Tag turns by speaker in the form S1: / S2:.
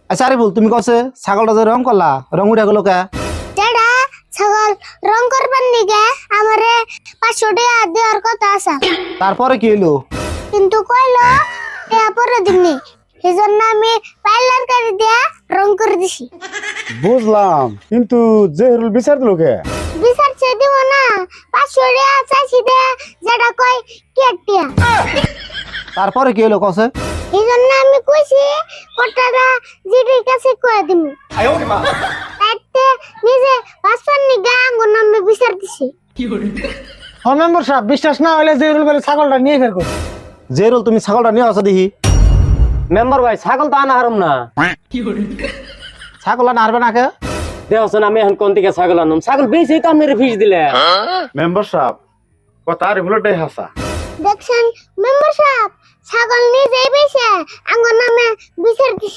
S1: আচ্ছা আরে বল তুমি কছে ছাগলটা যে রং করলা রং উঠে গেল কে?
S2: যেটা ছাগল রং করবার নিগে আমারে 500 টাকা দেওয়ার কথা আছে,
S1: তারপরে কি হইলো?
S2: কিন্তু কইলো টাকা পরে দিননি, সেজন্য আমি পার্লার করে দিয়া রং করে দিছি।
S3: বুঝলাম, কিন্তু জেহরুল বিচার দিল কে?
S2: বিচার চেয়ে দিব না, 500 টাকা চাইছি দে, যেটা কয় কেটিয়া।
S1: তারপরে কি হইলো কছে?
S2: এই জন্য আমি কইছি কটাটা জিডির কাছে কয়ে দিম, তাইতে নিজে পাঁচপান নিগা আঙ্গুর নামে বিচার দিছি।
S4: মেম্বার সাহেব বিশ্বাস না হলে জেরুল বলে ছাগলটা নিয়ে ফের করো।
S1: জেরুল তুমি ছাগলটা নিয়ে আসো দেখি।
S5: মেম্বার ভাই ছাগল তো আনা হারম না।
S1: ছাগল না হারবে না কে?
S5: দেখছেন আমি এখন কোন থেকে ছাগল আনুম? ছাগল বেশি তো আমি ফিস দিলে।
S3: মেম্বার সাহেব কথা আর ভুলটাই হাসা।
S2: দেখছেন মেম্বার সাহেব, ছাগল নিজেই বেশে আঙ্গুর নামে বিচার দিছি।